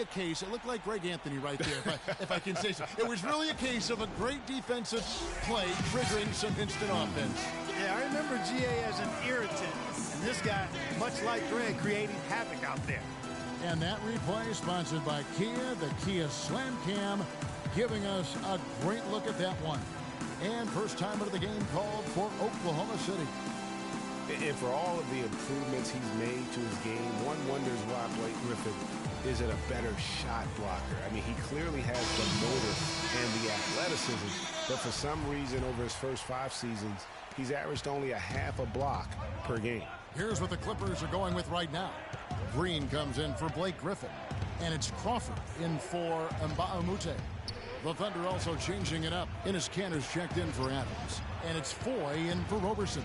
a case. It looked like Greg Anthony right there, if I can say so. It was really a case of a great defensive play triggering some instant offense. Yeah, I remember GA as an irritant. And this guy, much like Greg, creating havoc out there. And that replay sponsored by Kia, the Kia Slam Cam, giving us a great look at that one. And first time out of the game called for Oklahoma City. And for all of the improvements he's made to his game, one wonders why Blake Griffin isn't a better shot blocker. I mean, he clearly has the motor and the athleticism, but for some reason over his first 5 seasons, he's averaged only a half a block per game. Here's what the Clippers are going with right now. Green comes in for Blake Griffin, and it's Crawford in for Mba'amute. The Thunder also changing it up. Enes Kanter's checked in for Adams, and it's Foy in for Roberson.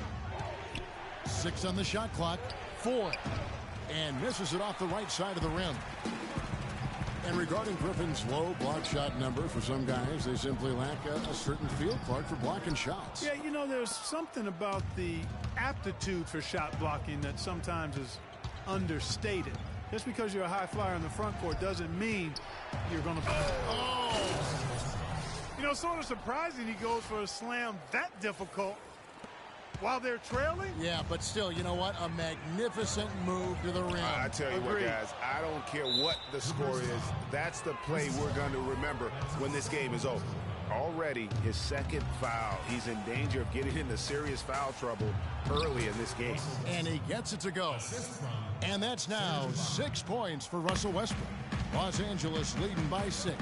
6 on the shot clock. Foy, and misses it off the right side of the rim. And regarding Griffin's low block shot number, for some guys, they simply lack a certain field, Clark, for blocking shots. Yeah, you know, there's something about the aptitude for shot blocking that sometimes is understated. Just because you're a high flyer in the front court doesn't mean you're going to... Oh! You know, sort of surprising he goes for a slam that difficult while they're trailing. Yeah, but still, you know what? A magnificent move to the rim. I tell you what, guys, I don't care what the score is. That's the play we're going to remember when this game is over. Already his second foul. He's in danger of getting into serious foul trouble early in this game. And he gets it to go. And that's now 6 points for Russell Westbrook. Los Angeles leading by 6.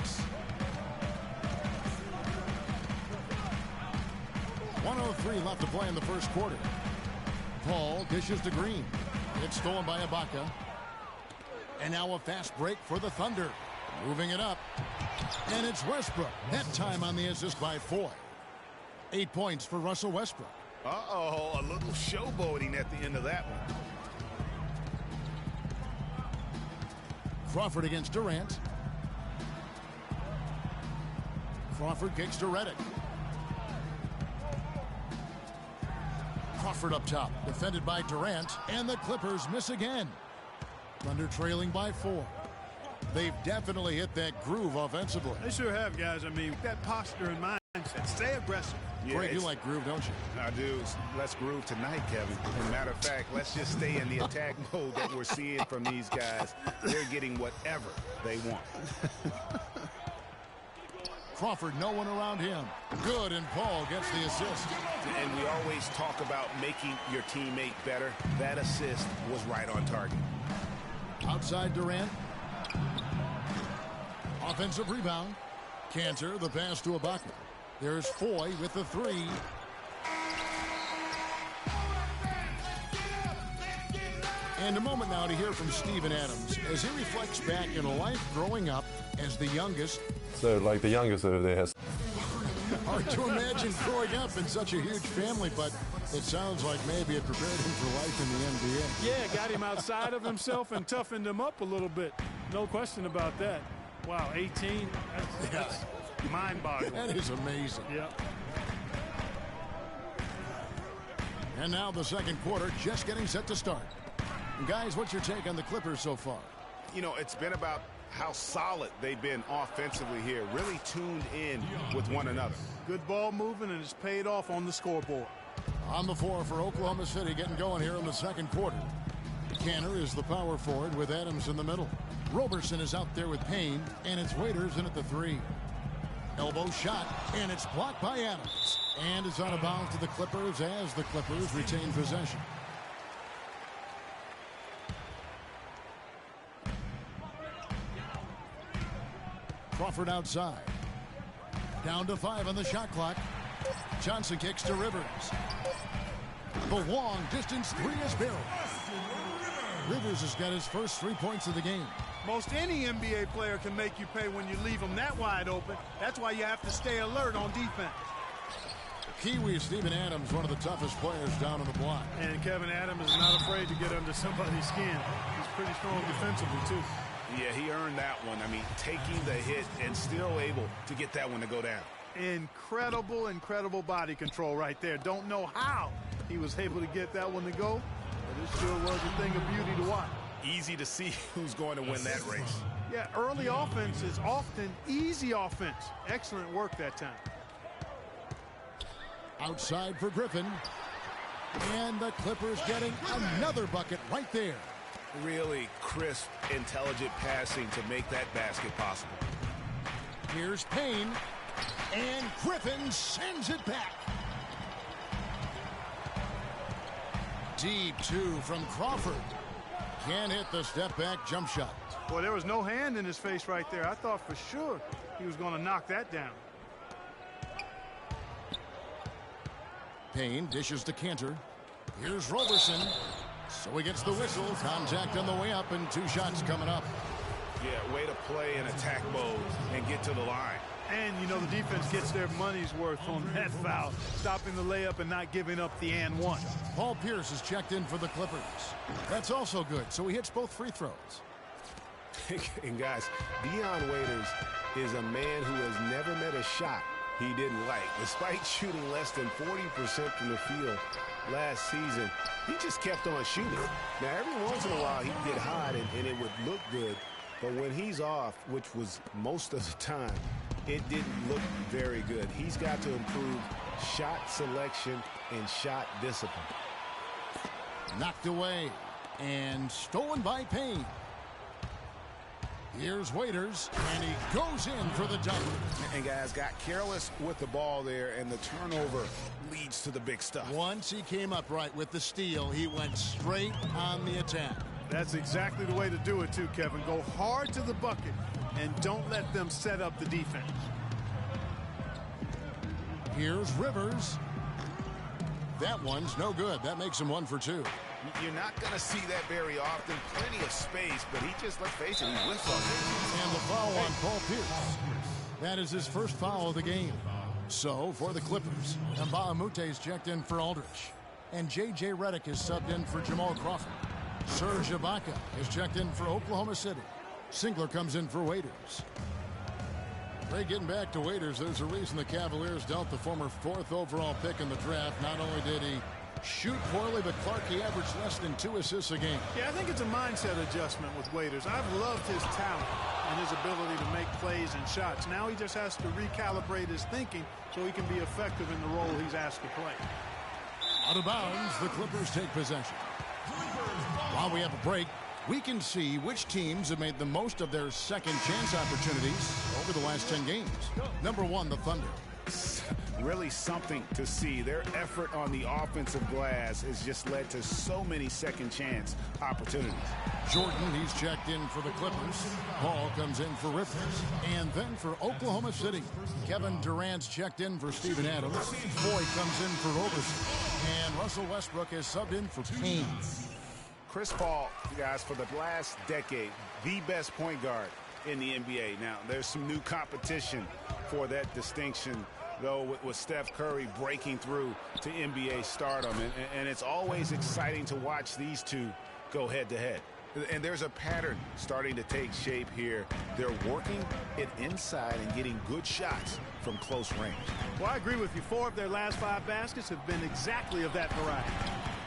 1:03 left to play in the first quarter. Paul dishes to Green. It's stolen by Ibaka. And now a fast break for the Thunder. Moving it up. And it's Westbrook. That time on the assist by Foy. 8 points for Russell Westbrook. Uh-oh, a little showboating at the end of that one. Crawford against Durant. Crawford kicks to Redick. Crawford up top, defended by Durant, and the Clippers miss again. Thunder trailing by 4. They've definitely hit that groove offensively. They sure have, guys. I mean, that posture and mindset. Stay aggressive. Yeah, Greg, you like groove, don't you? I do. Let's groove tonight, Kevin. As a matter of fact, let's just stay in the attack mode that we're seeing from these guys. They're getting whatever they want. Crawford, no one around him. Good, and Paul gets the assist. And we always talk about making your teammate better. That assist was right on target. Outside Durant. Offensive rebound. Kanter, the pass to Ibaka. There's Foy with the 3. And a moment now to hear from Steven Adams as he reflects back in a life growing up as the youngest. So, like the youngest over there has... Hard to imagine growing up in such a huge family, but it sounds like maybe it prepared him for life in the NBA. Yeah, got him outside of himself and toughened him up a little bit. No question about that. Wow, 18, that's mind-boggling. That is amazing. Yeah. And now the second quarter just getting set to start. And guys, what's your take on the Clippers so far? You know, it's been about how solid they've been offensively here, really tuned in with one another. Good ball movement, and it's paid off on the scoreboard. On the floor for Oklahoma City, getting going here in the second quarter. Kanter is the power forward with Adams in the middle. Roberson is out there with Payne, and it's Waiters in at the 3. Elbow shot, and it's blocked by Adams. And it's out of bounds to the Clippers as the Clippers retain possession. Crawford outside. Down to 5 on the shot clock. Johnson kicks to Rivers. The long distance 3 is barreled. Rivers has got his first 3 points of the game. Most any NBA player can make you pay when you leave them that wide open. That's why you have to stay alert on defense. Kiwi Steven Adams, one of the toughest players down on the block. And Kevin Adams is not afraid to get under somebody's skin. He's pretty strong defensively, too. Yeah, he earned that one. I mean, taking the hit and still able to get that one to go down. Incredible, incredible body control right there. Don't know how he was able to get that one to go, but it sure was a thing of beauty to watch. Easy to see who's going to win that race. Yeah, early offense is often easy offense. Excellent work that time. Outside for Griffin. And the Clippers getting another bucket right there. Really crisp, intelligent passing to make that basket possible. Here's Payne. And Griffin sends it back. Deep two from Crawford. Can't hit the step-back jump shot. Boy, there was no hand in his face right there. I thought for sure he was going to knock that down. Payne dishes to Cantor. Here's Roberson. So he gets the whistle. Contact on the way up and 2 shots coming up. Yeah, way to play in attack mode and get to the line. And, you know, the defense gets their money's worth on that foul, stopping the layup and not giving up the and one. Paul Pierce is checked in for the Clippers. That's also good, so he hits both free throws. And, guys, Dion Waiters is a man who has never met a shot he didn't like. Despite shooting less than 40% from the field last season, he just kept on shooting. Now, every once in a while, he'd get hot and it would look good. But when he's off, which was most of the time, it didn't look very good. He's got to improve shot selection and shot discipline. Knocked away and stolen by Payne. Here's Waiters, and he goes in for the dunk. And guys got careless with the ball there, and the turnover leads to the big stuff. Once he came up right with the steal, he went straight on the attack. That's exactly the way to do it, too, Kevin. Go hard to the bucket and don't let them set up the defense. Here's Rivers. That one's no good. That makes him 1 for 2. You're not going to see that very often. Plenty of space, but he just, let's face it, he whiffs on it. And the foul on Paul Pierce. That is his first foul of the game. So, for the Clippers, Mbah-a-Moute is checked in for Aldridge. And J.J. Redick is subbed in for Jamal Crawford. Serge Ibaka is checked in for Oklahoma City. Singler comes in for Waiters. Ray, getting back to Waiters, there's a reason the Cavaliers dealt the former 4th overall pick in the draft. Not only did he shoot poorly, but Clark, he averaged less than 2 assists a game. Yeah, I think it's a mindset adjustment with Waiters. I've loved his talent and his ability to make plays and shots. Now he just has to recalibrate his thinking so he can be effective in the role he's asked to play. Out of bounds, the Clippers take possession. While we have a break, we can see which teams have made the most of their second chance opportunities over the last 10 games. Number 1, the Thunder. Really something to see. Their effort on the offensive glass has just led to so many second chance opportunities. Jordan, he's checked in for the Clippers. Paul comes in for Rivers. And then for Oklahoma City, Kevin Durant's checked in for Steven Adams. Boyd comes in for Roberson. And Russell Westbrook is subbed in for Payne. Chris Paul, guys, for the last decade, the best point guard in the NBA. Now, there's some new competition for that distinction, though, with Steph Curry breaking through to NBA stardom. And it's always exciting to watch these two go head-to-head. And there's a pattern starting to take shape here. They're working it inside and getting good shots from close range. Well, I agree with you. 4 of their last 5 baskets have been exactly of that variety.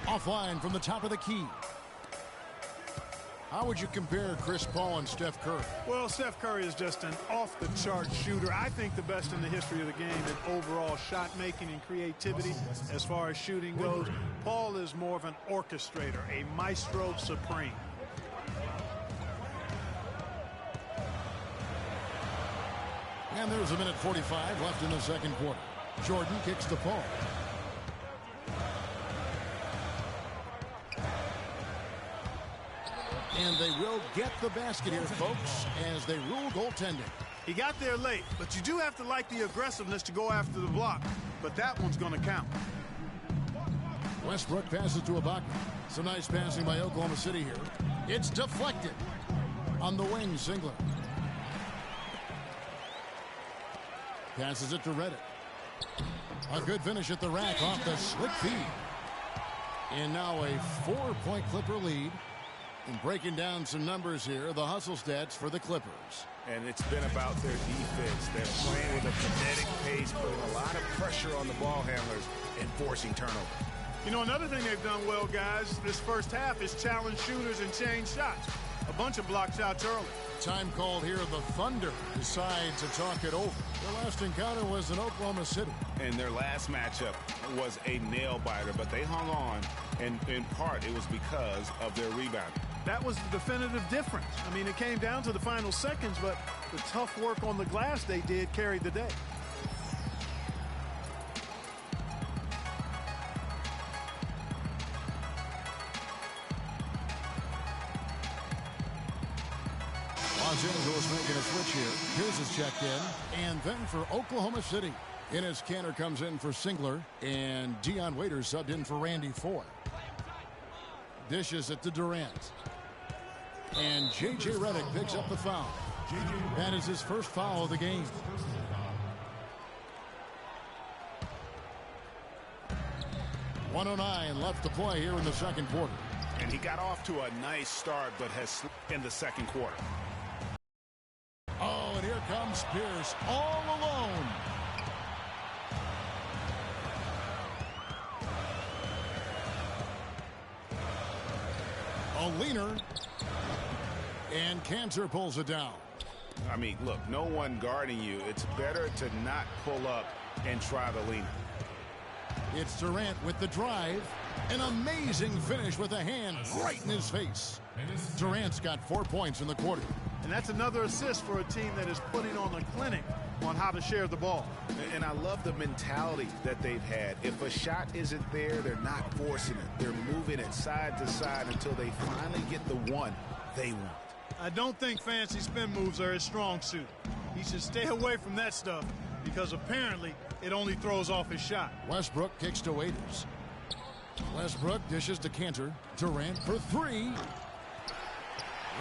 Offline from the top of the key. How would you compare Chris Paul and Steph Curry? Well, Steph Curry is just an off-the-chart shooter. I think the best in the history of the game in overall shot making and creativity. As far as shooting goes, Paul is more of an orchestrator, a maestro supreme. And there's a minute 45 left in the second quarter. Jordan kicks to Paul. And they will get the basket here, folks, as they rule goaltending. He got there late, but you do have to like the aggressiveness to go after the block. But that one's going to count. Westbrook passes to Ibaka. Some nice passing by Oklahoma City here. It's deflected. On the wing, Singler. Passes it to Redick. A good finish at the rack off the slick feed. And now a 4-point Clipper lead. And breaking down some numbers here, the hustle stats for the Clippers. And it's been about their defense. They're playing with a frenetic pace, putting a lot of pressure on the ball handlers and forcing turnover. You know, another thing they've done well, guys, this first half is challenge shooters and change shots. A bunch of block shots early. Time called here. The Thunder decide to talk it over. Their last encounter was in Oklahoma City. And their last matchup was a nail-biter, but they hung on, and in part it was because of their rebound. That was the definitive difference. I mean, it came down to the final seconds, but the tough work on the glass they did carried the day. Los Angeles making a switch here. Here's his checked in. And then for Oklahoma City. Enes Kanter comes in for Singler. And Dion Waiters subbed in for Randy Ford. Dishes it to Durant. And J.J. Redick picks up the foul. That is his first foul of the game. .109 left to play here in the second quarter. And he got off to a nice start, but has slipped in the second quarter. Oh, and here comes Pierce all alone. A leaner. And Kanter pulls it down. I mean, look, no one guarding you. It's better to not pull up and try the leaner. It's Durant with the drive. An amazing finish with a hand right in his face. Durant's got 4 points in the quarter. And that's another assist for a team that is putting on a clinic on how to share the ball. And I love the mentality that they've had. If a shot isn't there, they're not forcing it. They're moving it side to side until they finally get the one they want. I don't think fancy spin moves are his strong suit. He should stay away from that stuff because apparently it only throws off his shot. Westbrook kicks to Waiters. Westbrook dishes to Kanter. Durant for three.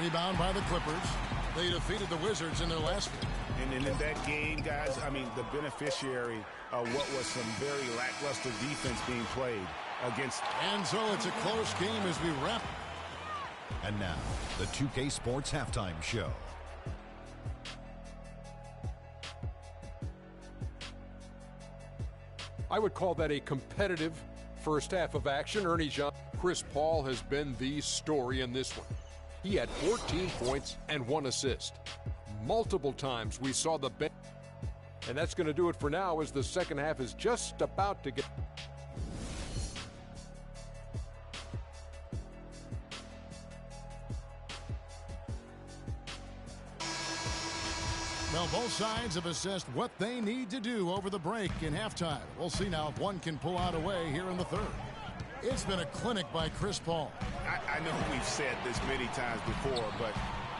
Rebound by the Clippers. They defeated the Wizards in their last game. And in that game, guys, I mean, the beneficiary of what was some very lackluster defense being played against. And so it's a close game as we wrap. And now, the 2K Sports Halftime Show. I would call that a competitive first half of action. Ernie John, Chris Paul has been the story in this one. He had 14 points and 1 assist. Multiple times we saw the bench. And that's going to do it for now as the second half is just about to get. Well, both sides have assessed what they need to do over the break in halftime. We'll see now if one can pull out a way here in the third. It's been a clinic by Chris Paul. I know we've said this many times before, but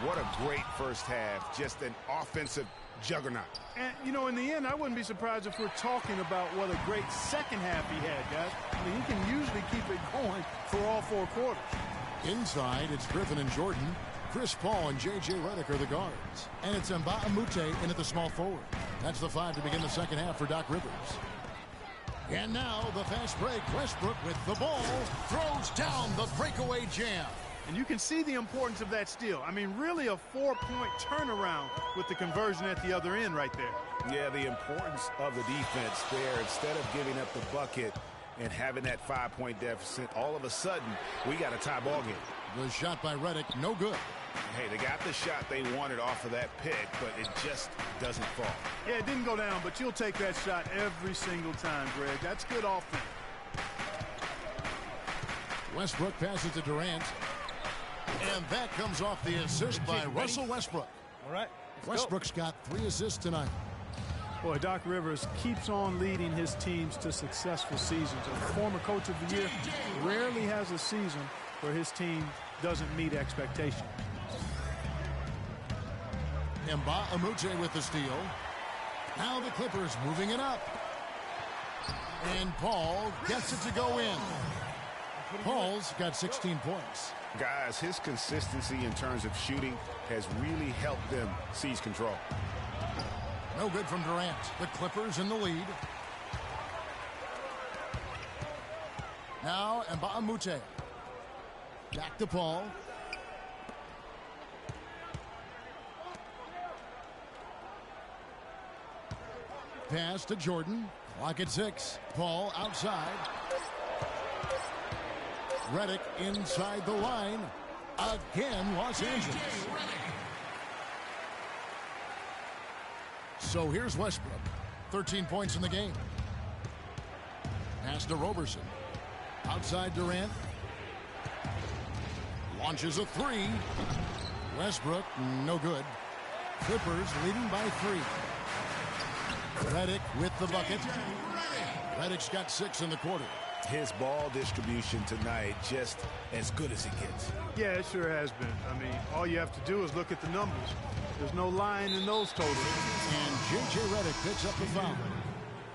what a great first half. Just an offensive juggernaut. And, you know, in the end, I wouldn't be surprised if we're talking about what a great second half he had, guys. I mean, he can usually keep it going for all 4 quarters. Inside, it's Griffin and Jordan. Chris Paul and J.J. Redick are the guards. And it's Mbah-a-Moute in at the small forward. That's the 5 to begin the second half for Doc Rivers. And now the fast break. Westbrook with the ball throws down the breakaway jam. And you can see the importance of that steal. I mean, really a 4-point turnaround with the conversion at the other end right there. Yeah, the importance of the defense there. Instead of giving up the bucket and having that 5-point deficit, all of a sudden, we got a tie ball game. The shot by Redick, no good. Hey, they got the shot they wanted off of that pick, but it just doesn't fall. Yeah, it didn't go down, but you'll take that shot every single time, Greg. That's good offense. Westbrook passes to Durant. And that comes off the assist by Russell Westbrook. All right. Westbrook's got 3 assists tonight. Boy, Doc Rivers keeps on leading his teams to successful seasons. A former coach of the year rarely has a season where his team doesn't meet expectations. Mbah-a-Moute with the steal. Now the Clippers moving it up. And Paul gets it to go in. Paul's got 16 points. Guys, his consistency in terms of shooting has really helped them seize control. No good from Durant. The Clippers in the lead. Now Mbah-a-Moute. Back to Paul. Pass to Jordan. Clock at 6. Paul outside. Redick inside the line. Again, Los Angeles. So here's Westbrook. 13 points in the game. Pass to Roberson. Outside Durant. Launches a three. Westbrook, no good. Clippers leading by 3. Redick with the bucket. Redick's got 6 in the quarter. His ball distribution tonight just as good as it gets. Yeah, it sure has been. I mean, all you have to do is look at the numbers. There's no line in those totals. And J.J. Redick picks up the foul.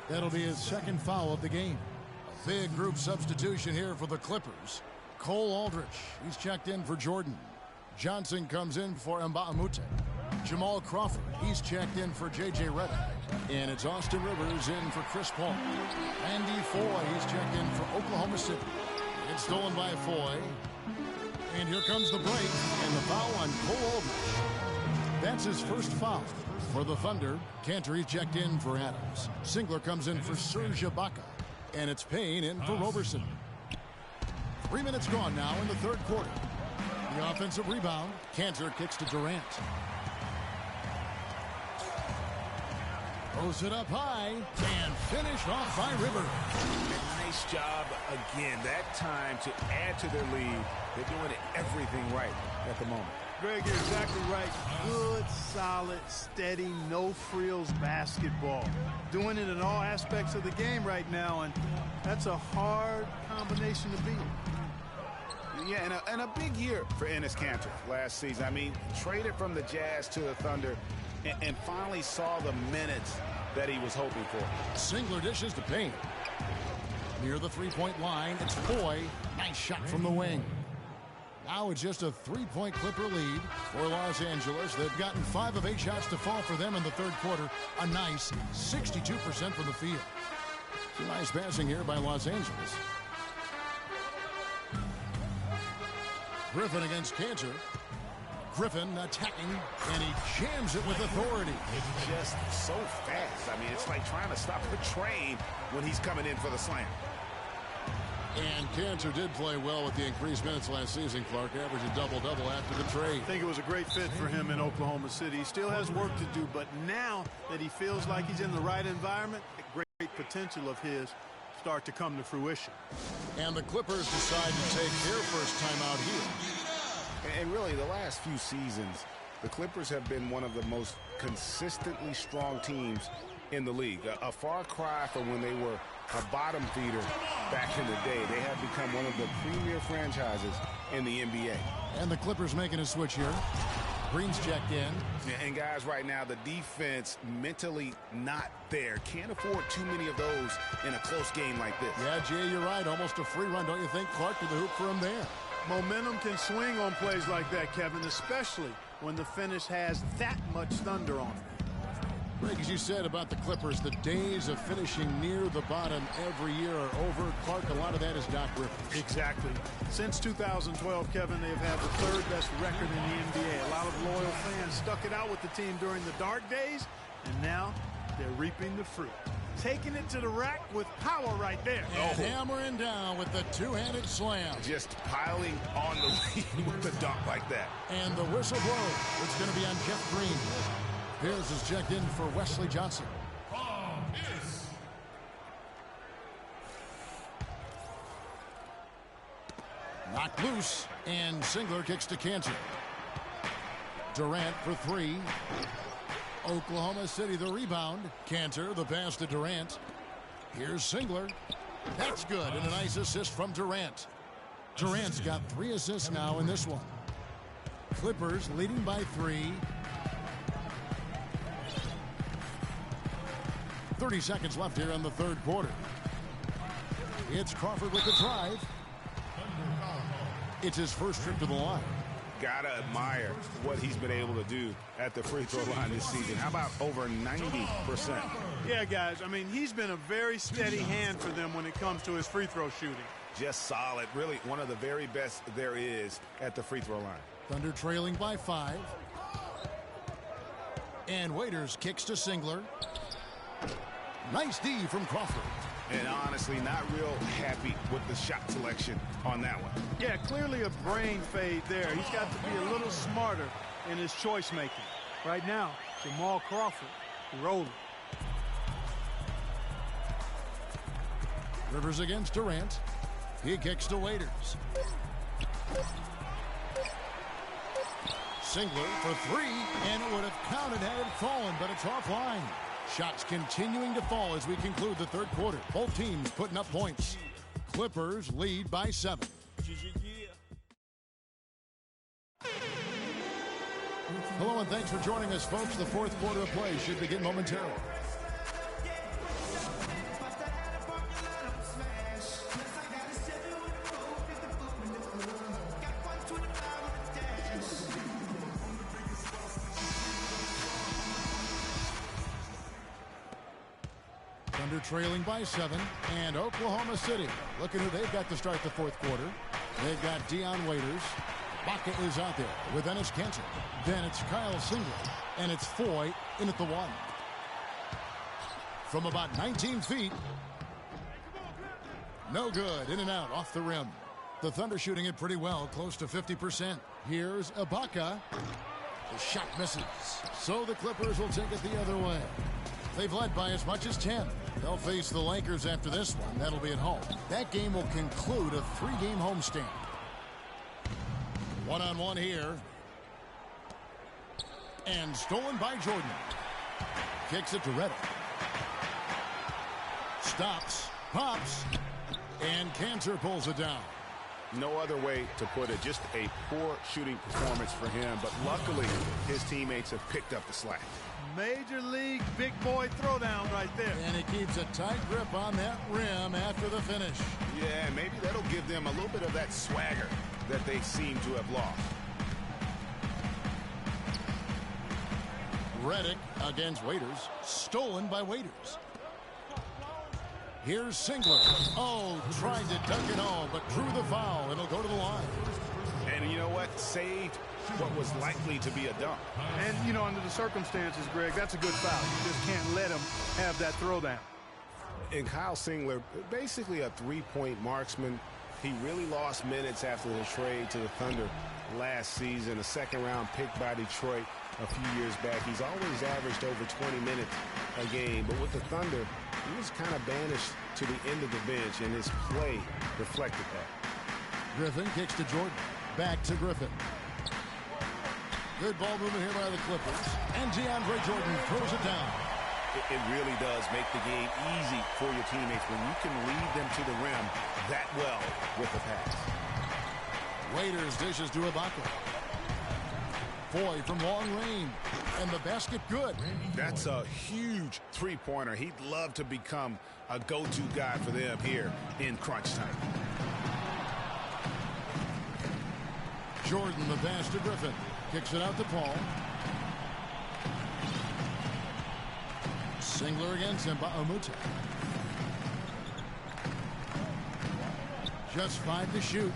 That'll be his second foul of the game. A big group substitution here for the Clippers. Cole Aldrich, he's checked in for Jordan. Johnson comes in for Mbamute. Jamal Crawford, he's checked in for J.J. Redick. And it's Austin Rivers in for Chris Paul. Andy Foy, he's checked in for Oklahoma City. It's stolen by Foy. And here comes the break. And the foul on Cole Aldrich. That's his first foul. For the Thunder, Cantor, he's checked in for Adams. Singler comes in for Serge Ibaka. And it's Payne in for Roberson. 3 minutes gone now in the third quarter. The offensive rebound. Cantor kicks to Durant. Throws it up high and finished off by Rivers. Nice job again. That time to add to their lead. They're doing everything right at the moment. Greg, you're exactly right. Good, solid, steady, no-frills basketball. Doing it in all aspects of the game right now, and that's a hard combination to beat. Yeah, and a big year for Enes Kanter last season. I mean, traded from the Jazz to the Thunder and finally saw the minutes that he was hoping for. Singler dishes to Payne. Near the three-point line, it's Foy. Nice shot from the wing. Now it's just a 3-point Clipper lead for Los Angeles. They've gotten 5 of 8 shots to fall for them in the third quarter. A nice 62% from the field. Some nice passing here by Los Angeles. Griffin against Cantor. Griffin attacking, and he jams it with authority. It's just so fast. I mean, it's like trying to stop the train when he's coming in for the slam. And Cantor did play well with the increased minutes last season, Clark. Averaged a double-double after the trade. I think it was a great fit for him in Oklahoma City. He still has work to do, but now that he feels like he's in the right environment, the great potential of his start to come to fruition. And the Clippers decide to take their first time out here. And really, the last few seasons, the Clippers have been one of the most consistently strong teams in the league. A far cry from when they were a bottom feeder back in the day. They have become one of the premier franchises in the NBA. And the Clippers making a switch here. Green's checked in. And guys, right now, the defense mentally not there. Can't afford too many of those in a close game like this. Yeah, Jay, you're right. Almost a free run, don't you think? Clark to the hoop for him there. Momentum can swing on plays like that, Kevin, especially when the finish has that much thunder on it. Greg, as you said about the Clippers, the days of finishing near the bottom every year are over. Clark, a lot of that is Doc Rivers. Exactly. Since 2012, Kevin, they have had the third best record in the NBA. A lot of loyal fans stuck it out with the team during the dark days, and now they're reaping the fruit. Taking it to the rack with power right there. And hammering down with the two-handed slam. Just piling on the lead with the dunk like that. And the whistle blows. It's going to be on Jeff Green. Pierce is checked in for Wesley Johnson. Knocked loose, and Singler kicks to Cantor. Durant for 3. Oklahoma City the rebound. Cantor the pass to Durant. Here's Singler. That's good, and a nice assist from Durant. Durant's got 3 assists now in this one. Clippers leading by 3. 30 seconds left here in the third quarter. It's Crawford with the drive. It's his first trip to the line. Gotta admire what he's been able to do at the free throw line this season. How about over 90%? Yeah, guys, I mean, he's been a very steady hand for them when it comes to his free throw shooting. Just solid. Really one of the very best there is at the free throw line. Thunder trailing by 5. And Waiters kicks to Singler. Nice D from Crawford. And honestly, not real happy with the shot selection on that one. Yeah, clearly a brain fade there. He's got to be a little smarter in his choice making. Right now, Jamal Crawford rolling. Rivers against Durant. He kicks to Waiters. Singler for three, and it would have counted had it fallen, but it's offline. Shots continuing to fall as we conclude the third quarter. Both teams putting up points. Clippers lead by 7. Hello and thanks for joining us, folks. The fourth quarter of play should begin momentarily. Thunder trailing by 7, and Oklahoma City looking who they've got to start the fourth quarter. They've got Dion Waiters. Baca is out there with Enes Kanter. Then it's Kyle Singler, and it's Foy in at the 1. From about 19 feet. No good. In and out off the rim. The Thunder shooting it pretty well, close to 50%. Here's Ibaka. The shot misses. So the Clippers will take it the other way. They've led by as much as 10. They'll face the Lakers after this one. That'll be at home. That game will conclude a 3-game homestand. One-on-one here. And stolen by Jordan. Kicks it to Reddick. Stops. Pops. And Kanter pulls it down. No other way to put it. Just a poor shooting performance for him. But luckily, his teammates have picked up the slack. Major league big boy throwdown right there. And he keeps a tight grip on that rim after the finish. Yeah, maybe that'll give them a little bit of that swagger that they seem to have lost. Reddick against Waiters. Stolen by Waiters. Here's Singler. Oh, tried to dunk it home, but drew the foul. It'll go to the line. And you know what? Saved what was likely to be a dunk. And, you know, under the circumstances, Greg, that's a good foul. You just can't let him have that throwdown. And Kyle Singler, basically a three-point marksman. He really lost minutes after the trade to the Thunder last season. A second-round pick by Detroit a few years back. He's always averaged over 20 minutes a game. But with the Thunder, he was kind of banished to the end of the bench, and his play reflected that. Griffin kicks to Jordan. Back to Griffin. Good ball movement here by the Clippers. And DeAndre Jordan throws it down. It really does make the game easy for your teammates when you can lead them to the rim that well with the pass. Waiters dishes to Ibaka. Foy from long range. And the basket good. That's a huge three-pointer. He'd love to become a go-to guy for them here in crunch time. Jordan the pass to Griffin. Kicks it out to Paul. Singler against Mbamute. Just 5 to shoot.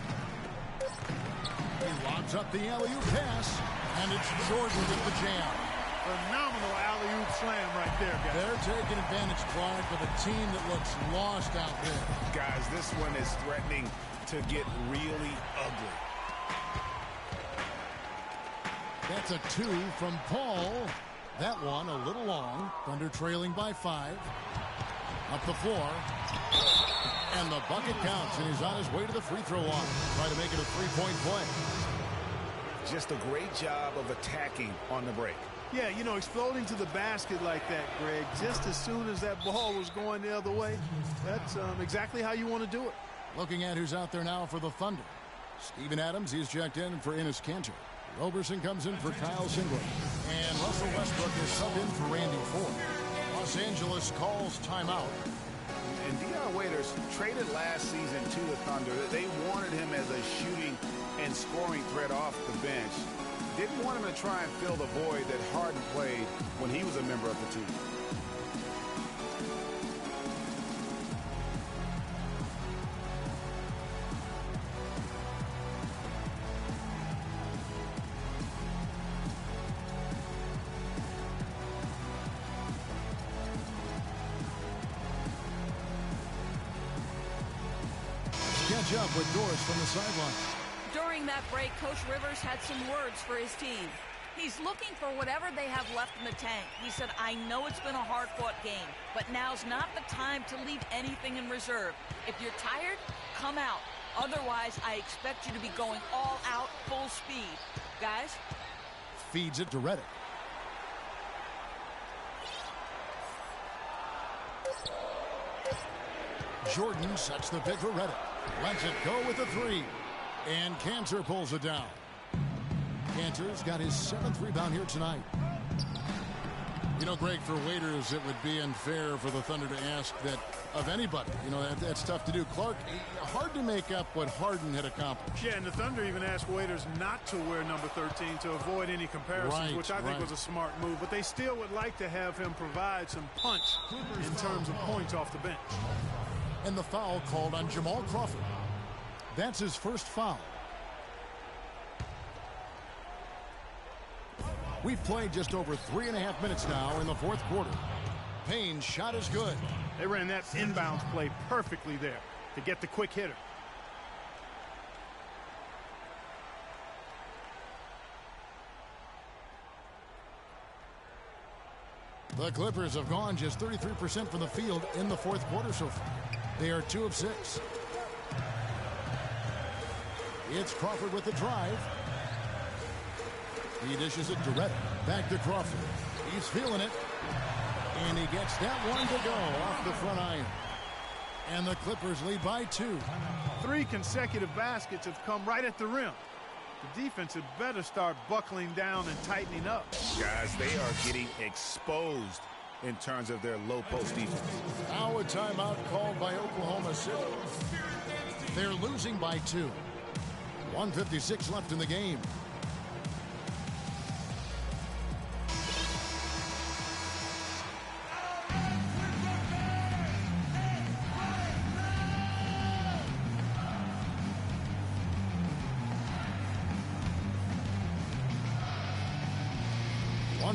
He lobs up the alley-oop pass. And it's Jordan with the jam. Phenomenal alley-oop slam right there, guys. They're taking advantage, Clark, of a team that looks lost out there. Guys, this one is threatening to get really ugly. That's a 2 from Paul. That one a little long. Thunder trailing by 5. Up the floor. And the bucket counts, and he's on his way to the free throw line. Trying to make it a 3-point play. Just a great job of attacking on the break. Yeah, you know, exploding to the basket like that, Greg, just as soon as that ball was going the other way, that's exactly how you want to do it. Looking at who's out there now for the Thunder. Steven Adams, he's checked in for Enes Kanter. Roberson comes in for Kyle Singler. And Russell Westbrook is subbed in for Randy Ford. Los Angeles calls timeout. And Dion Waiters traded last season to the Thunder. They wanted him as a shooting and scoring threat off the bench. Didn't want him to try and fill the void that Harden played when he was a member of the team. catch up with Doris from the sideline. During that break, Coach Rivers had some words for his team. He's looking for whatever they have left in the tank. He said, I know it's been a hard-fought game, but now's not the time to leave anything in reserve. If you're tired, come out. Otherwise, I expect you to be going all out, full speed. Guys? Feeds it to Reddick. Jordan sets the pick for Reddick. Lets it go with the three. And Cantor pulls it down. Cantor's got his 7th rebound here tonight. You know, Greg, for waiters, it would be unfair for the Thunder to ask that of anybody. You know, that's tough to do. Clark, hard to make up what Harden had accomplished. Yeah, and the Thunder even asked waiters not to wear number 13 to avoid any comparisons, which I think was a smart move. But they still would like to have him provide some punch in terms of points off the bench. And the foul called on Jamal Crawford. That's his first foul. We've played just over 3.5 minutes now in the fourth quarter. Payne's shot is good. They ran that inbounds play perfectly there to get the quick hitter. The Clippers have gone just 33% from the field in the fourth quarter so far. They are 2 of 6. It's Crawford with the drive. He dishes it to Reddick. Back to Crawford. He's feeling it. And he gets that one to go off the front iron. And the Clippers lead by 2. 3 consecutive baskets have come right at the rim. The defense had better start buckling down and tightening up. Guys, they are getting exposed in terms of their low post defense. Now a timeout called by Oklahoma City. They're losing by 2. 1:56 left in the game.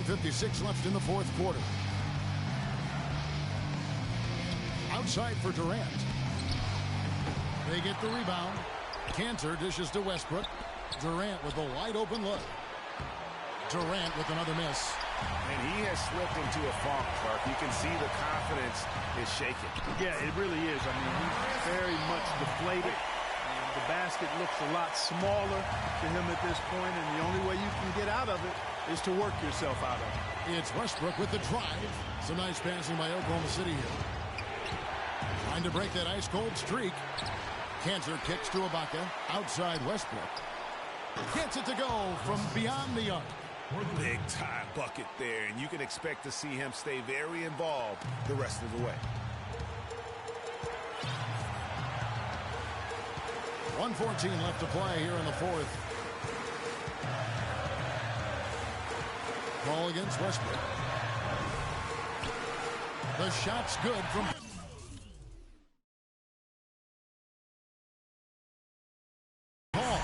.56 left in the fourth quarter. Outside for Durant. They get the rebound. Cantor dishes to Westbrook. Durant with a wide open look. Durant with another miss. And he has slipped into a funk, Clark. You can see the confidence is shaking. Yeah, it really is. I mean, he's very much deflated. The basket looks a lot smaller to him at this point, and the only way you can get out of it is to work yourself out of it. It's Westbrook with the drive. Some nice passing by Oklahoma City here. Trying to break that ice-cold streak. Cantor kicks to Ibaka. Outside Westbrook. Gets it to go from beyond the arc. Big time bucket there, and you can expect to see him stay very involved the rest of the way. 1:14 left to play here in the fourth. Ball against Westbrook. The shot's good from... Paul.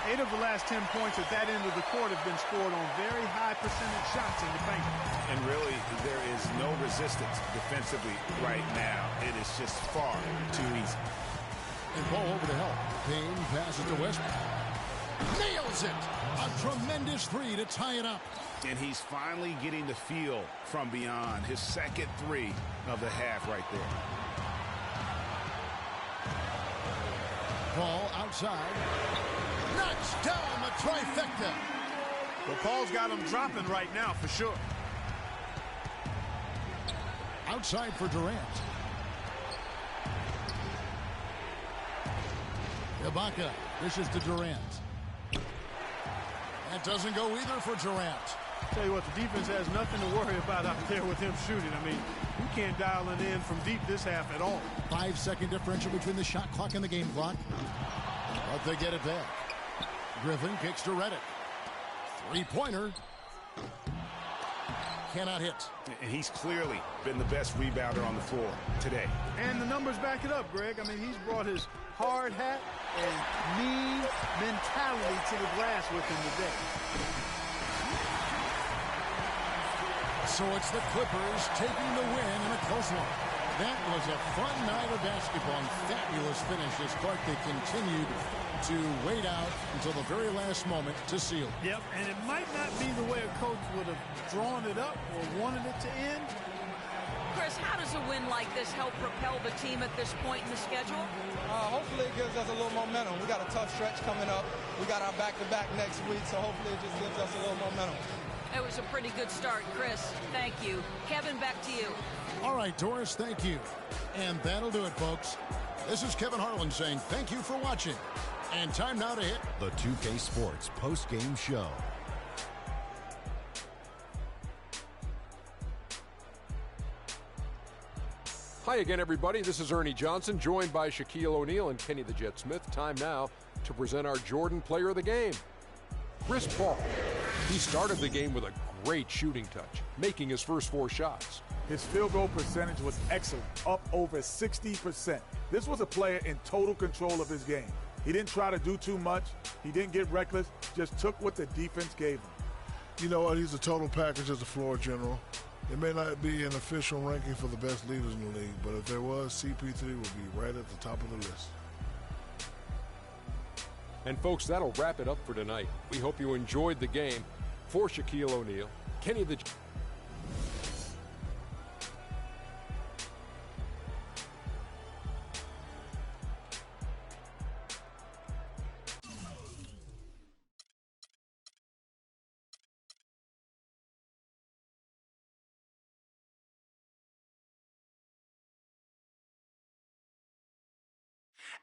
8 of the last 10 points at that end of the court have been scored on very high percentage shots in the paint. And really, there is no resistance defensively right now. It is just far too easy. And ball over to help. Payne passes to Westbrook. Nails it! A tremendous 3 to tie it up. And he's finally getting the feel from beyond. His second 3 of the half right there. Ball outside. Knocks down the trifecta. Well, Paul's got him dropping right now for sure. Outside for Durant. Ibaka dishes to Durant. That doesn't go either for Durant. Tell you what, the defense has nothing to worry about out there with him shooting. I mean, you can't dial it in from deep this half at all. 5-second differential between the shot clock and the game clock. But they get it back. Griffin kicks to Reddick. 3-pointer. Cannot hit. And he's clearly been the best rebounder on the floor today. And the numbers back it up, Greg. I mean, he's brought his hard hat and mean mentality to the glass with him today. So it's the Clippers taking the win in a close one. That was a fun night of basketball and fabulous finish as Clark, they continued to wait out until the very last moment to seal it. Yep, and it might not be the way a coach would have drawn it up or wanted it to end. Chris, how does a win like this help propel the team at this point in the schedule? Hopefully it gives us a little momentum. We got a tough stretch coming up. We got our back-to-back next week, so hopefully it just gives us a little momentum. It was a pretty good start, Chris. Thank you. Kevin, back to you. All right, Doris, thank you. And that'll do it, folks. This is Kevin Harlan saying thank you for watching. And time now to hit the 2K Sports post-game show. Hi again, everybody. This is Ernie Johnson, joined by Shaquille O'Neal and Kenny the Jet Smith. Time now to present our Jordan Player of the Game, Chris Paul. He started the game with a great shooting touch, making his first 4 shots. His field goal percentage was excellent, up over 60%. This was a player in total control of his game. He didn't try to do too much. He didn't get reckless, just took what the defense gave him. You know what? He's a total package as a floor general. It may not be an official ranking for the best leaders in the league, but if there was, CP3 would be right at the top of the list. And folks, that'll wrap it up for tonight. We hope you enjoyed the game. For Shaquille O'Neal, Kenny the...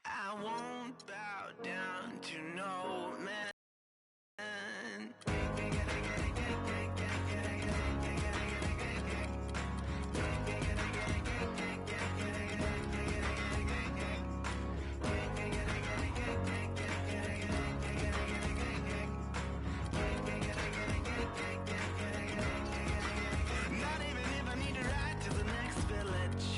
I won't bow down to no man. Not even if I need to ride to the next village.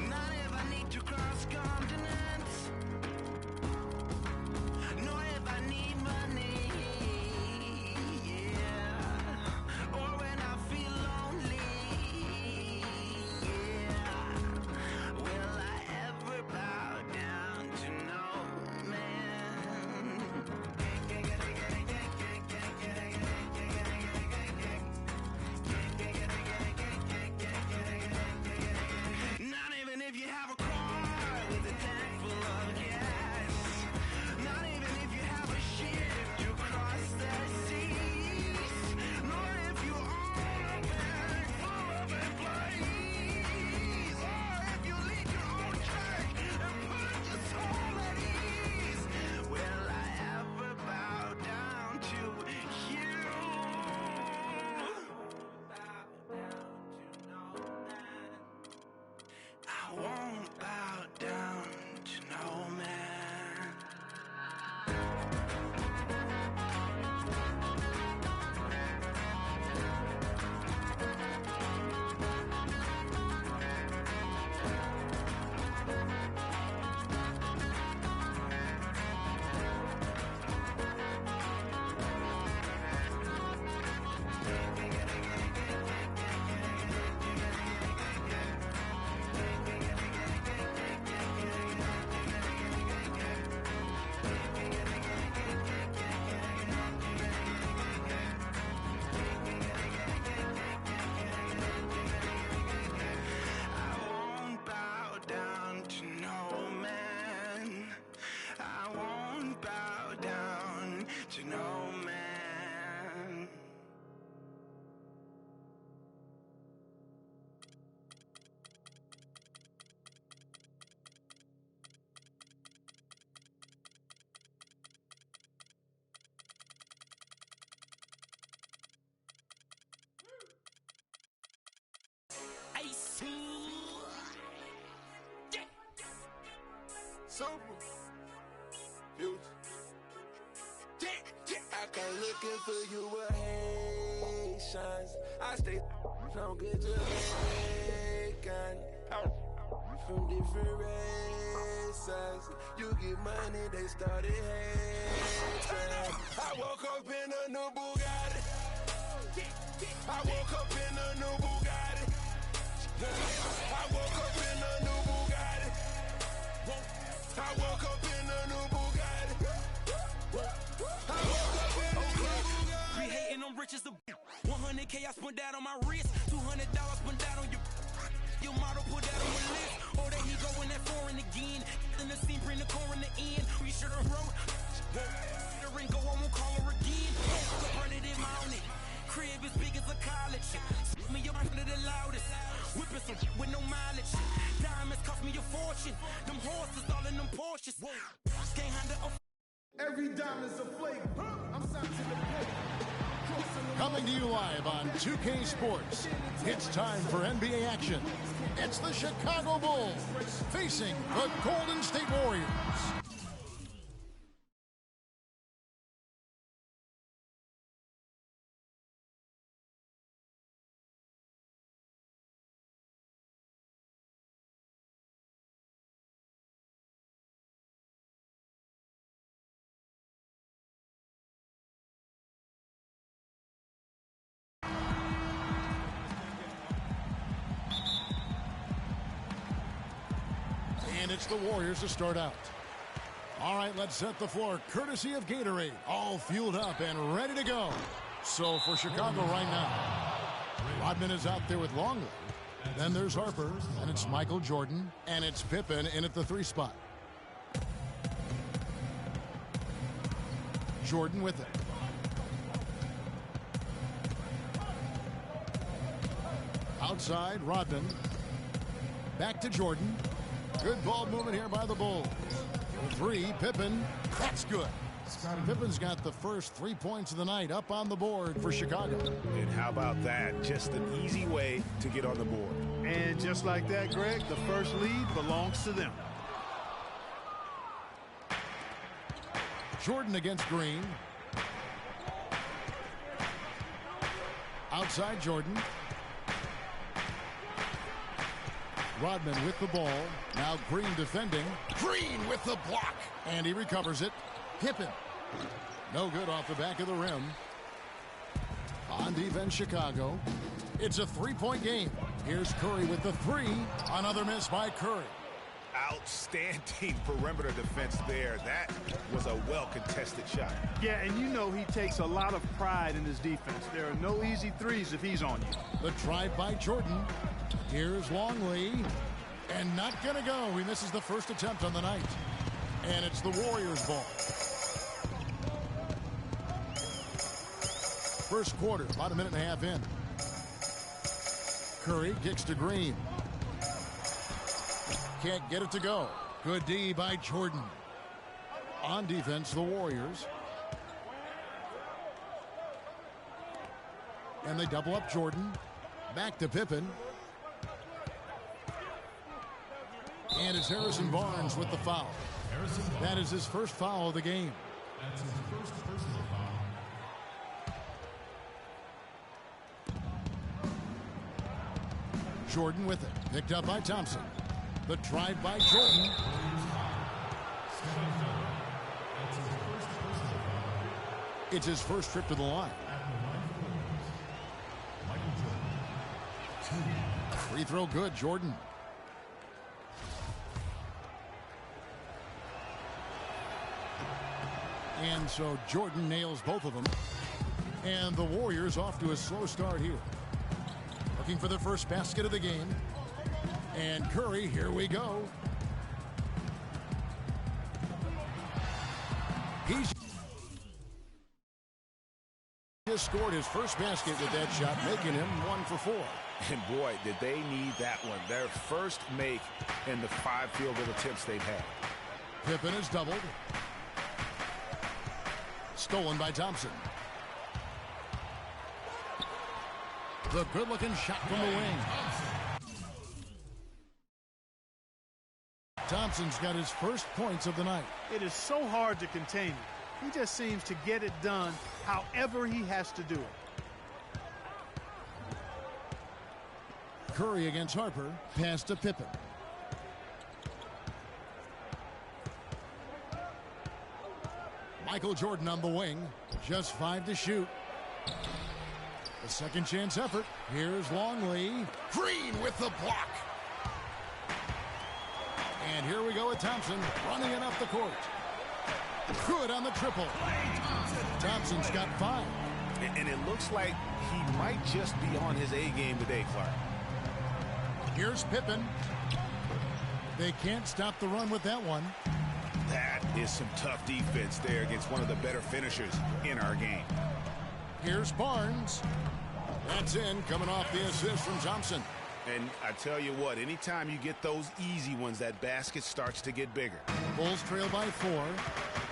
Not if I need to cross continents. Nor if I need money. Yeah. Or when I feel lonely. Yeah. Will I ever bow down to no man? Not even if you have a car with a tank full of gas. Not even if you have a ship to cross the seas. Nor if you own a bank full of employees. Or if you lead your own church and put your soul at ease. Will I ever bow down to you? I won't bow down to no man. I won't bow down to no man. I won't bow down to no man. Super. Future. I come looking for you with Haitians. I stay from good to Jamaican. From different races. You get money, they started hating. I woke up in a new Bugatti. I woke up in a new Bugatti. I spent that on my wrist. $200 spent that on your model, put that on the list. Or there he go in that foreign again. In the scene, bring the core in the end. We should have wrote. The ring go, I won't call her again. Run it in my own it. Crib as big as a college. Me up under the loudest. Whipping some with no mileage. Diamonds cost me a fortune. Them horses all in them Porsches. Can't handle every diamond's a flavor. I'm signed to the plate. Coming to you live on 2K Sports. It's time for NBA action. It's the Chicago Bulls facing the Golden State Warriors. And it's the Warriors to start out. All right, let's set the floor courtesy of Gatorade. All fueled up and ready to go. So for Chicago right now, Rodman is out there with Longley. Then there's Harper, and it's Michael Jordan, and it's Pippen in at the 3 spot. Jordan with it. Outside, Rodman. Back to Jordan. Good ball movement here by the Bulls. The 3, Pippen. That's good. Pippen's got the first 3 points of the night up on the board for Chicago. And how about that? Just an easy way to get on the board. And just like that, Greg, the first lead belongs to them. Jordan against Green. Outside Jordan. Rodman with the ball. Now Green defending. Green with the block. And he recovers it. Pippen. No good off the back of the rim. On defense, Chicago. It's a 3-point game. Here's Curry with the 3. Another miss by Curry. Outstanding perimeter defense there. That was a well-contested shot. Yeah, and you know he takes a lot of pride in his defense. There are no easy threes if he's on you. The drive by Jordan. Here's Longley. And not going to go. He misses the first attempt on the night. And it's the Warriors' ball. First quarter, about a minute and a half in. Curry kicks to Green. Can't get it to go. Good D by Jordan. On defense, the Warriors. And they double up Jordan. Back to Pippen. And it's Harrison Barnes with the foul. That is his first foul of the game. That's his first personal foul. Jordan with it. Picked up by Thompson. The drive by Jordan. It's his first trip to the line. Free throw good, Jordan. And so Jordan nails both of them. And the Warriors off to a slow start here. Looking for the first basket of the game. And Curry, here we go. He's just scored his first basket with that shot, making him 1 for 4. And boy, did they need that one. Their first make in the 5 field goal attempts they've had. Pippen is doubled. Stolen by Thompson. The good-looking shot from the wing. Thompson's got his first points of the night. It is so hard to contain him. He just seems to get it done however he has to do it. Curry against Harper. Pass to Pippen. Michael Jordan on the wing. Just 5 to shoot. A second chance effort. Here's Longley. Green with the block. And here we go with Thompson running it up the court. Good on the triple. Thompson's got 5. And it looks like he might just be on his A game today, Clark. Here's Pippen. They can't stop the run with that one. That is some tough defense there against one of the better finishers in our game. Here's Barnes. That's in, coming off the assist from Thompson. And I tell you what, anytime you get those easy ones, that basket starts to get bigger. Bulls trail by 4.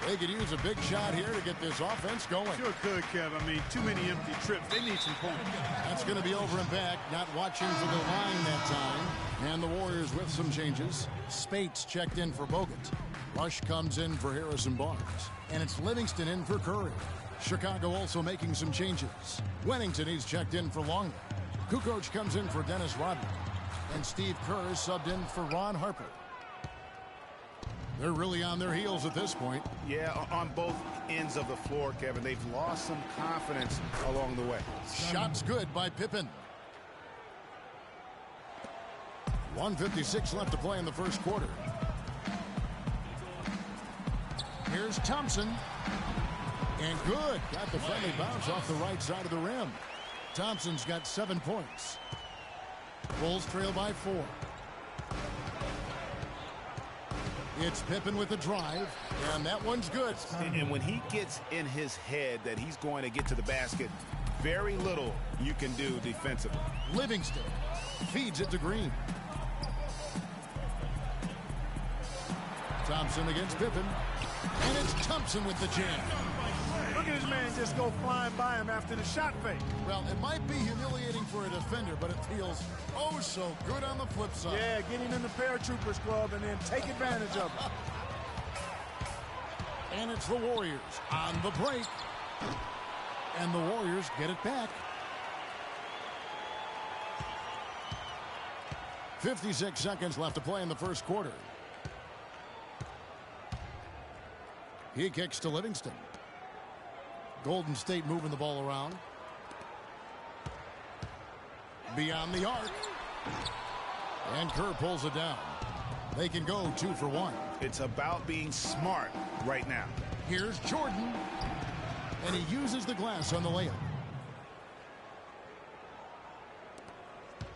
They could use a big shot here to get this offense going. Sure could, Kev. I mean, too many empty trips. They need some points. That's going to be over and back. Not watching for the line that time. And the Warriors with some changes. Spates checked in for Bogut. Rush comes in for Harrison Barnes. And it's Livingston in for Curry. Chicago also making some changes. Wennington, he's checked in for Longley. Kukoc comes in for Dennis Rodman. And Steve Kerr is subbed in for Ron Harper. They're really on their heels at this point. Yeah, on both ends of the floor, Kevin. They've lost some confidence along the way. Shots good by Pippen. 1:56 left to play in the first quarter. Here's Thompson. And good. Got the friendly bounce off the right side of the rim. Thompson's got 7 points. Bulls trail by 4. It's Pippen with the drive, and that one's good. And when he gets in his head that he's going to get to the basket, very little you can do defensively. Livingston feeds it to Green. Thompson against Pippen, and it's Thompson with the jam. Look at his man just go flying by him after the shot fake. Well, it might be humiliating for a defender, but it feels oh so good on the flip side. Yeah, get him in the paratroopers club and then take advantage of it. And it's the Warriors on the break. And the Warriors get it back. 56 seconds left to play in the first quarter. He kicks to Livingston. Golden State moving the ball around. Beyond the arc. And Kerr pulls it down. They can go 2 for 1. It's about being smart right now. Here's Jordan. And he uses the glass on the layup.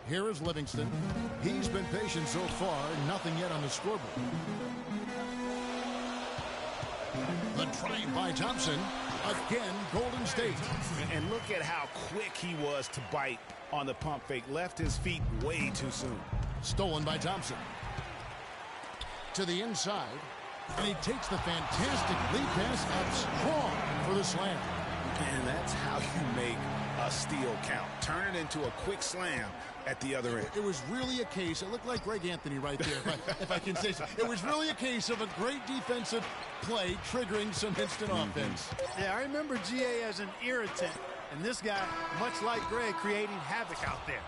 Here is Livingston. He's been patient so far. Nothing yet on the scoreboard. The drive by Thompson. Again, Golden State. And look at how quick he was to bite on the pump fake. Left his feet way too soon. Stolen by Thompson. To the inside. And he takes the fantastic lead pass up strong for the slam. And that's how you make a steal count. Turn it into a quick slam at the other end. It was really a case, it looked like Greg Anthony right there, if I can say so. It was really a case of a great defensive play triggering some instant offense. Yeah, I remember GA as an irritant, and this guy, much like Greg, creating havoc out there.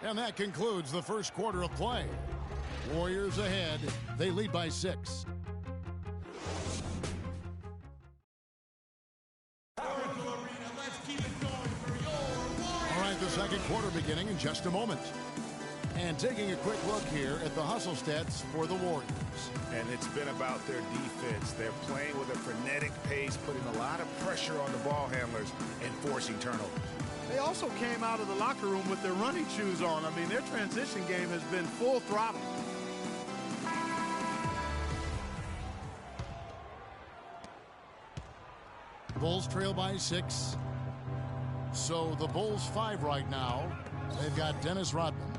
And that concludes the first quarter of play. Warriors ahead. They lead by 6. The second quarter beginning in just a moment. And taking a quick look here at the hustle stats for the Warriors. And it's been about their defense. They're playing with a frenetic pace, putting a lot of pressure on the ball handlers and forcing turnovers. They also came out of the locker room with their running shoes on. I mean, their transition game has been full throttle. Bulls trail by 6. So the Bulls 5 right now. They've got Dennis Rodman.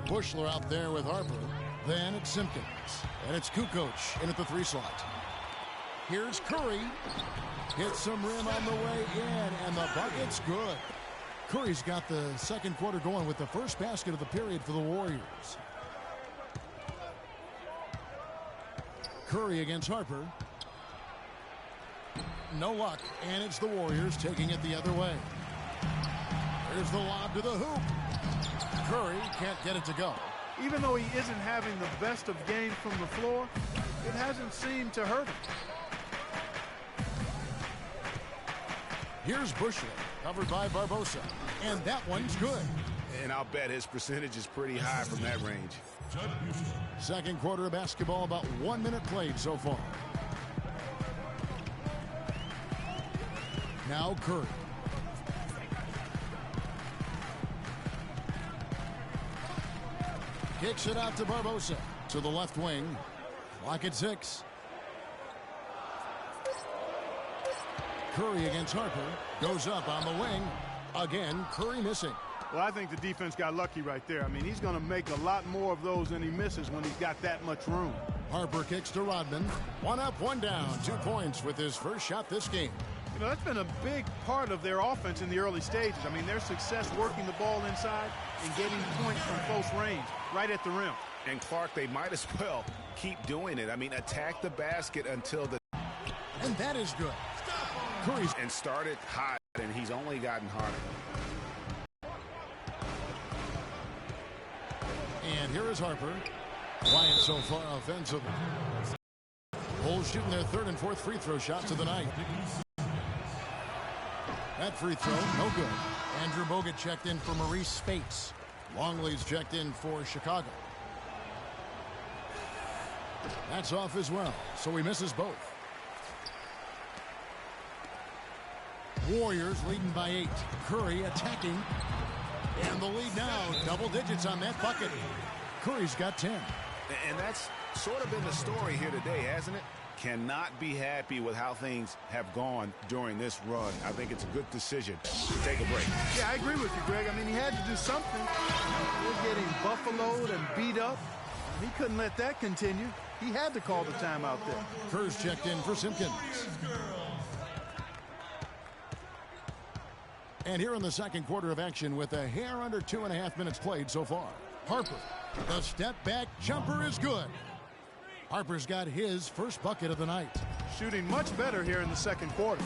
Bushler out there with Harper. Then it's Simpkins. And it's Kukoc in at the 3 slot. Here's Curry. Hits some rim on the way in. And the bucket's good. Curry's got the second quarter going with the first basket of the period for the Warriors. Curry against Harper. No luck. And it's the Warriors taking it the other way. There's the lob to the hoop. Curry can't get it to go. Even though he isn't having the best of games from the floor, it hasn't seemed to hurt him. Here's Bushler, covered by Barbosa. And that one's good. And I'll bet his percentage is pretty high from that range. Second quarter of basketball, about 1 minute played so far. Now Curry. Kicks it out to Barbosa. To the left wing. Clock at 6. Curry against Harper. Goes up on the wing. Again, Curry missing. Well, I think the defense got lucky right there. I mean, he's going to make a lot more of those than he misses when he's got that much room. Harper kicks to Rodman. 1 up, 1 down. 2 points with his first shot this game. You know, that's been a big part of their offense in the early stages. I mean, their success working the ball inside and getting points from close range, right at the rim. And Clark, they might as well keep doing it. I mean, attack the basket until the... And that is good. Curry's... And started hot, and he's only gotten harder. And here is Harper. Quiet so far offensively. Bulls shooting their 3rd and 4th free throw shots of the night. That free throw, no good. Andrew Bogut checked in for Maurice Spates. Longley's checked in for Chicago. That's off as well, so he misses both. Warriors leading by 8. Curry attacking. And the lead now, double digits on that bucket. Curry's got 10. And that's sort of been the story here today, hasn't it? Cannot be happy with how things have gone during this run. I think it's a good decision to take a break. Yeah, I agree with you, Greg. I mean, he had to do something. They're getting buffaloed and beat up. He couldn't let that continue. He had to call the timeout there. Kerr's checked in for Simpkins. And here in the second quarter of action with a hair under 2.5 minutes played so far. Harper, the step back jumper is good. Harper's got his first bucket of the night. Shooting much better here in the second quarter.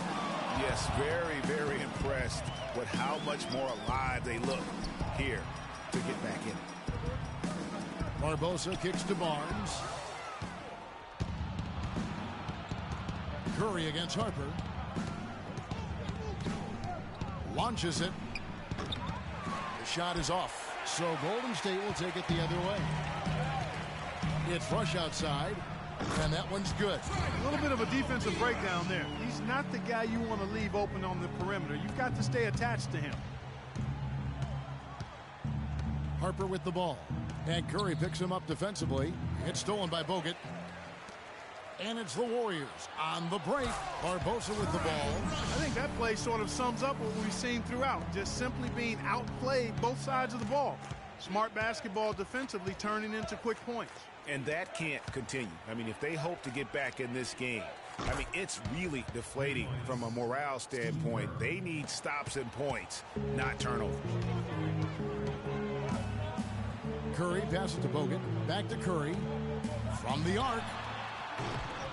Yes, very, very impressed with how much more alive they look here to get back in. Barbosa kicks to Barnes. Curry against Harper. Launches it. The shot is off. So Golden State will take it the other way. It's Rush outside. And that one's good. A little bit of a defensive breakdown there. He's not the guy you want to leave open on the perimeter. You've got to stay attached to him. Harper with the ball. And Curry picks him up defensively. It's stolen by Bogut. And it's the Warriors on the break. Barbosa with the ball. I think that play sort of sums up what we've seen throughout. Just simply being outplayed both sides of the ball. Smart basketball defensively turning into quick points. And that can't continue. I mean, if they hope to get back in this game, I mean, it's really deflating from a morale standpoint. They need stops and points, not turnovers. Curry passes to Bogut. Back to Curry. From the arc.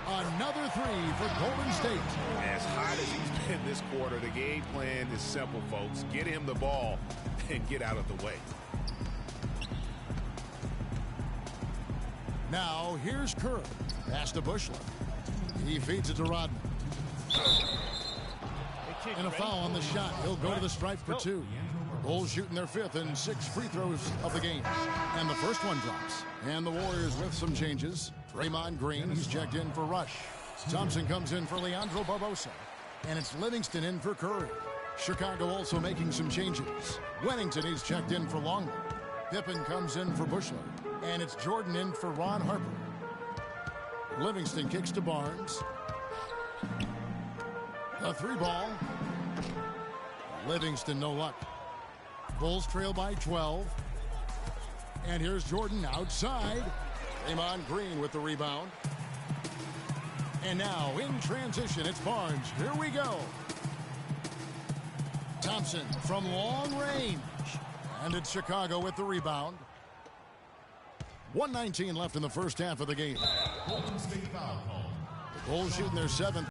Another three for Golden State. As hot as he's been this quarter, the game plan is simple, folks. Get him the ball and get out of the way. Now, here's Curry. Pass to Bushler. He feeds it to Rodman. And a foul on the shot. He'll go to the stripe for 2. Bulls shooting their 5th and 6 free throws of the game. And the first one drops. And the Warriors with some changes. Draymond Green, he's checked in for Rush. Thompson comes in for Leandro Barbosa. And it's Livingston in for Curry. Chicago also making some changes. Wennington, he's checked in for Longley. Pippen comes in for Bushler. And it's Jordan in for Ron Harper. Livingston kicks to Barnes. A 3-ball. Livingston, no luck. Bulls trail by 12. And here's Jordan outside. Draymond Green with the rebound. And now in transition, it's Barnes. Here we go. Thompson from long range. And it's Chicago with the rebound. 1:19 left in the first half of the game. Golden State foul call. The Bulls shooting their 7th.